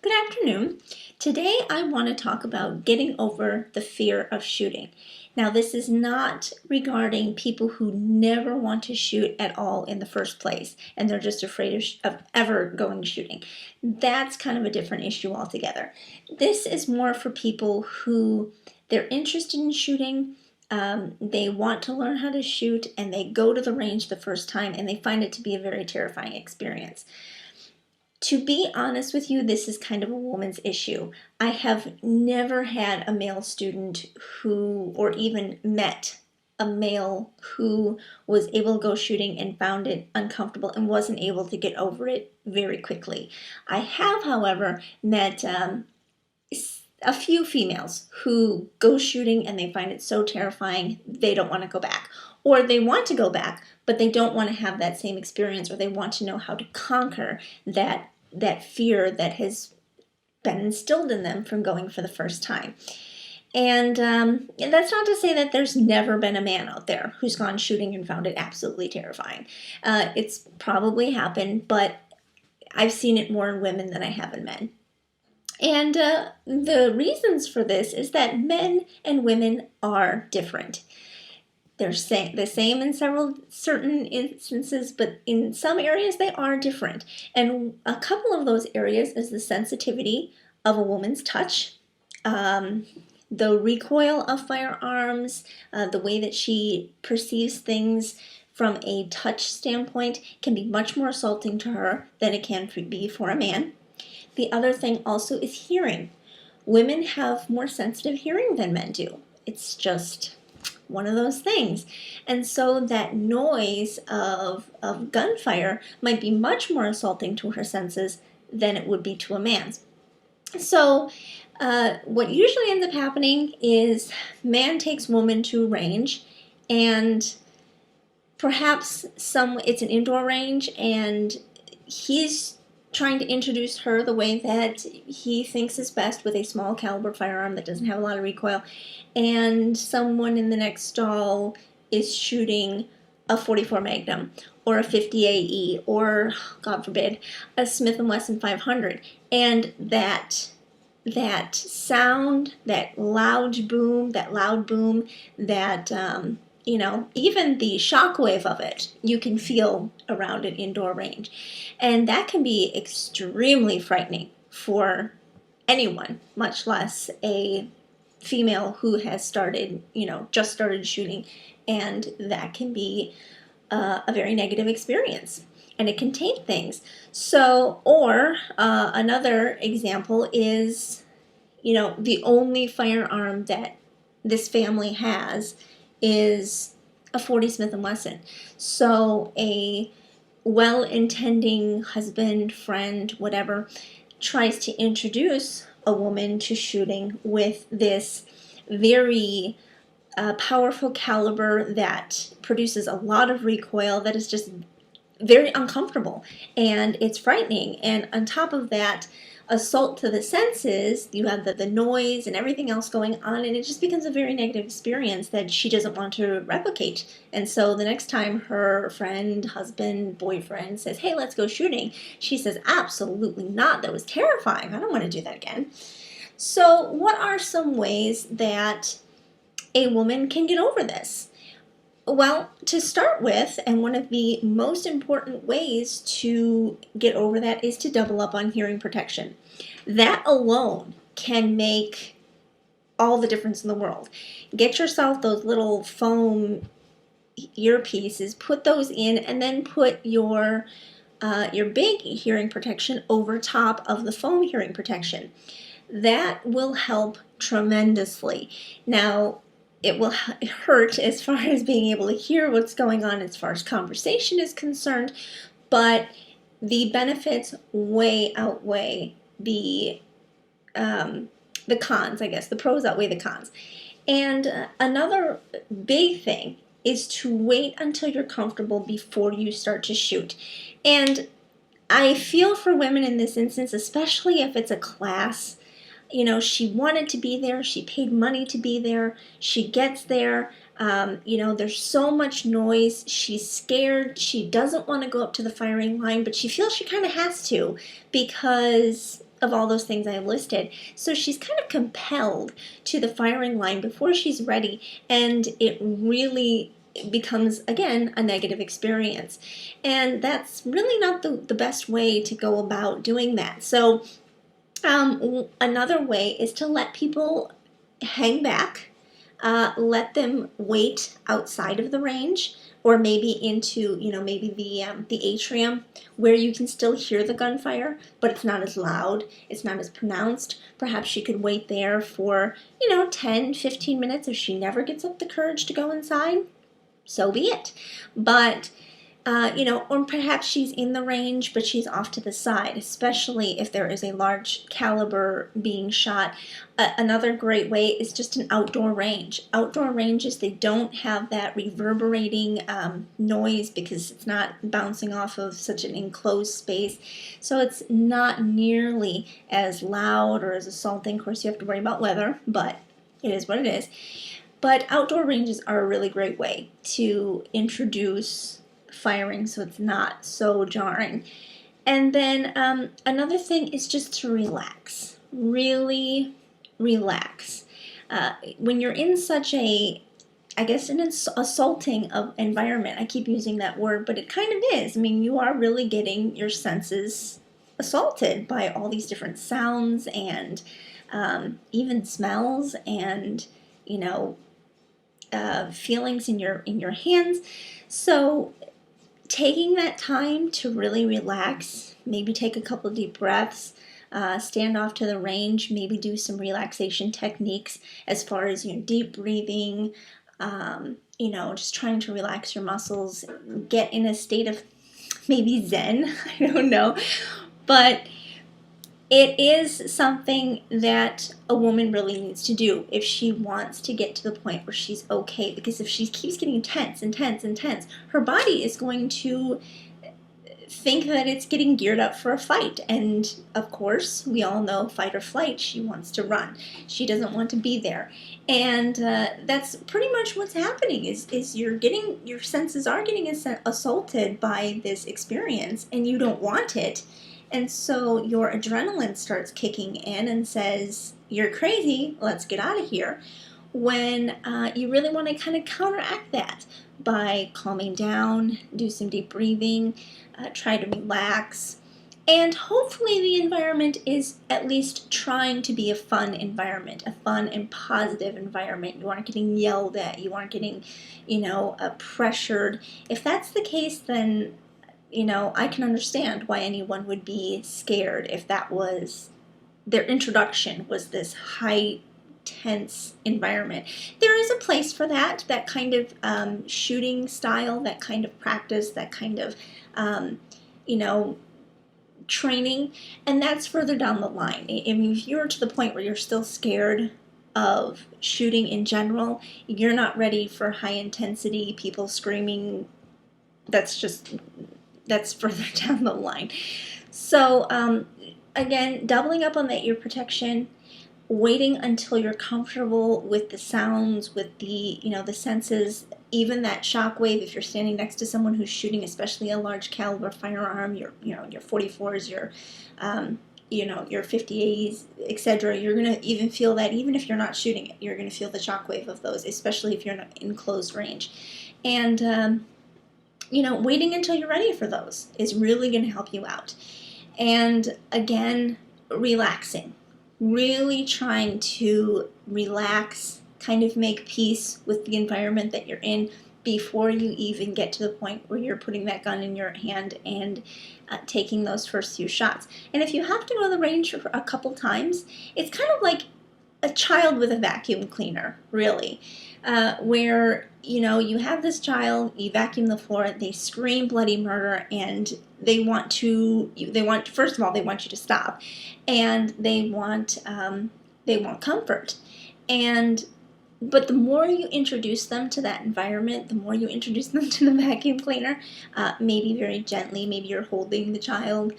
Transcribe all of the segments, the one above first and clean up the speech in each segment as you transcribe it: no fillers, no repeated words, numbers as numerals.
Good afternoon. Today I want to talk about getting over the fear of shooting. Now, this is not regarding people who never want to shoot at all in the first place and they're just afraid of ever going shooting. That's kind of a different issue altogether. This is more for people who they're interested in shooting. They want to learn how to shoot and they go to the range the first time and they find it to be a very terrifying experience. To be honest with you, this is kind of a woman's issue. I have never had a male student who, or even met a male who was able to go shooting and found it uncomfortable and wasn't able to get over it very quickly. I have, however, met a few females who go shooting and they find it so terrifying they don't want to go back. Or they want to go back, but they don't want to have that same experience, or they want to know how to conquer that fear that has been instilled in them from going for the first time. And that's not to say that there's never been a man out there who's gone shooting and found it absolutely terrifying. It's probably happened, but I've seen it more in women than I have in men. And the reasons for this is that men and women are different. They're the same in certain instances, but in some areas they are different. And a couple of those areas is the sensitivity of a woman's touch, the recoil of firearms, the way that she perceives things from a touch standpoint can be much more assaulting to her than it can be for a man. The other thing also is hearing. Women have more sensitive hearing than men do. It's just one of those things. And so that noise of gunfire might be much more assaulting to her senses than it would be to a man's. So what usually ends up happening is man takes woman to a range, and perhaps it's an indoor range, and he's trying to introduce her the way that he thinks is best with a small caliber firearm that doesn't have a lot of recoil, and someone in the next stall is shooting a 44 Magnum or a 50 AE or, God forbid, a Smith & Wesson 500, and that sound, that loud boom, that even the shockwave of it, you can feel around an indoor range. And that can be extremely frightening for anyone, much less a female who has just started shooting. And that can be a very negative experience. And it can taint things. So, or another example is, the only firearm that this family has is a 40 Smith & Wesson. So a well-intending husband, friend, whatever, tries to introduce a woman to shooting with this very powerful caliber that produces a lot of recoil that is just very uncomfortable, and it's frightening. And on top of that, assault to the senses, you have the noise and everything else going on, and it just becomes a very negative experience that she doesn't want to replicate. And so the next time her friend, husband, boyfriend says, "Hey, let's go shooting," she says, "Absolutely not. That was terrifying. I don't want to do that again." So what are some ways that a woman can get over this? Well, to start with, and one of the most important ways to get over that is to double up on hearing protection. That alone can make all the difference in the world. Get yourself those little foam earpieces, put those in, and then put your big hearing protection over top of the foam hearing protection. That will help tremendously. Now, it will hurt as far as being able to hear what's going on as far as conversation is concerned, but the benefits way outweigh the cons, I guess. The pros outweigh the cons. And another big thing is to wait until you're comfortable before you start to shoot. And I feel for women in this instance, especially if it's a class. She wanted to be there. She paid money to be there. She gets there. There's so much noise. She's scared. She doesn't want to go up to the firing line, but she feels she kind of has to because of all those things I listed. So she's kind of compelled to the firing line before she's ready, and it really becomes, again, a negative experience. And that's really not the best way to go about doing that. So another way is to let people hang back, let them wait outside of the range, or maybe into, maybe the atrium where you can still hear the gunfire, but it's not as loud, it's not as pronounced. Perhaps she could wait there for, 10, 15 minutes. If she never gets up the courage to go inside, so be it. But or perhaps she's in the range, but she's off to the side, especially if there is a large caliber being shot. Another great way is just an outdoor range. Outdoor ranges, they don't have that reverberating noise because it's not bouncing off of such an enclosed space. So it's not nearly as loud or as assaulting. Of course, you have to worry about weather, but it is what it is. But outdoor ranges are a really great way to introduce firing so it's not so jarring. And then another thing is just to relax. Really relax. When you're in such an assaulting of environment, I keep using that word, but it kind of is. I mean, you are really getting your senses assaulted by all these different sounds and even smells and, feelings in your hands. So taking that time to really relax, maybe take a couple deep breaths, stand off to the range, maybe do some relaxation techniques as far as deep breathing, just trying to relax your muscles, get in a state of maybe Zen, I don't know, but it is something that a woman really needs to do if she wants to get to the point where she's okay. Because if she keeps getting tense and tense and tense, her body is going to think that it's getting geared up for a fight. And of course, we all know fight or flight. She wants to run. She doesn't want to be there. And that's pretty much what's happening is your senses are getting assaulted by this experience, and you don't want it. And so your adrenaline starts kicking in and says, you're crazy, let's get out of here. When you really want to kind of counteract that by calming down, do some deep breathing, try to relax. And hopefully the environment is at least trying to be a fun environment, a fun and positive environment. You aren't getting yelled at, you aren't getting, pressured. If that's the case, then I can understand why anyone would be scared if that was their introduction, was this high, tense environment. There is a place for that kind of shooting style, that kind of practice, that kind of, training, and that's further down the line. I mean, if you're to the point where you're still scared of shooting in general, you're not ready for high intensity, people screaming, that's further down the line. So again, doubling up on that ear protection, waiting until you're comfortable with the sounds, with the the senses, even that shock wave. If you're standing next to someone who's shooting, especially a large caliber firearm, your 44s, your 50As, etc., you're gonna even feel that. Even if you're not shooting it, you're gonna feel the shock wave of those, especially if you're not in close range. And waiting until you're ready for those is really going to help you out. And again, relaxing. Really trying to relax, kind of make peace with the environment that you're in before you even get to the point where you're putting that gun in your hand and taking those first few shots. And if you have to go to the range for a couple times, it's kind of like a child with a vacuum cleaner, really. Where you have this child, you vacuum the floor, they scream bloody murder, and first of all, they want you to stop, and they want comfort. And But the more you introduce them to that environment, the more you introduce them to the vacuum cleaner, maybe very gently, maybe you're holding the child,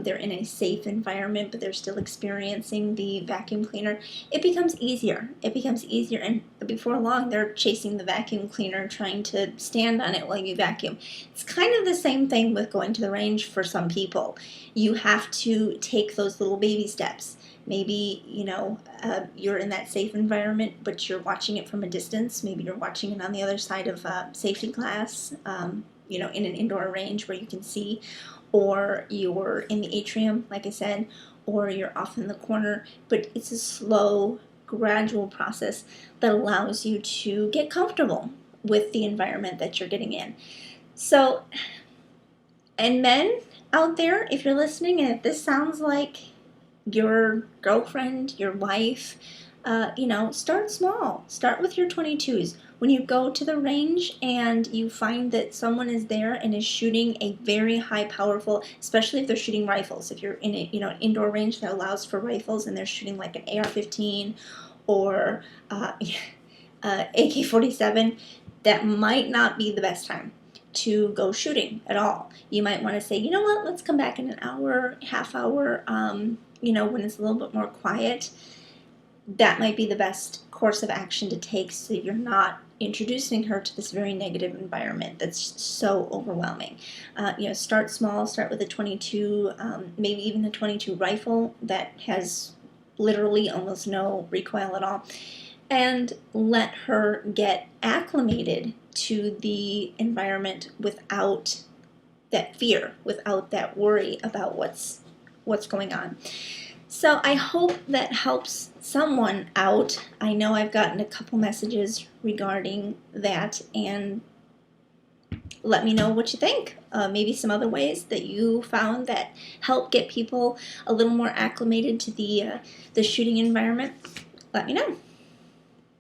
they're in a safe environment, but they're still experiencing the vacuum cleaner, it becomes easier. It becomes easier, and before long, they're chasing the vacuum cleaner, trying to stand on it while you vacuum. It's kind of the same thing with going to the range for some people. You have to take those little baby steps. Maybe, you're in that safe environment, but you're watching it from a distance. Maybe you're watching it on the other side of safety glass, in an indoor range where you can see, or you're in the atrium, like I said, or you're off in the corner. But it's a slow, gradual process that allows you to get comfortable with the environment that you're getting in. So, and men out there, if you're listening, and if this sounds like your girlfriend, your wife, start small. Start with your 22s. When you go to the range and you find that someone is there and is shooting a very high powerful, especially if they're shooting rifles, if you're in an indoor range that allows for rifles and they're shooting like an AR-15 or AK-47, that might not be the best time to go shooting at all. You might want to say, you know what, let's come back in an hour, half hour, when it's a little bit more quiet. That might be the best course of action to take so you're not introducing her to this very negative environment that's so overwhelming. Start small, start with a 22, maybe even a 22 rifle that has literally almost no recoil at all, and let her get acclimated to the environment without that fear, without that worry about what's going on. So I hope that helps someone out. I know I've gotten a couple messages regarding that, and let me know what you think. Maybe some other ways that you found that help get people a little more acclimated to the shooting environment. Let me know.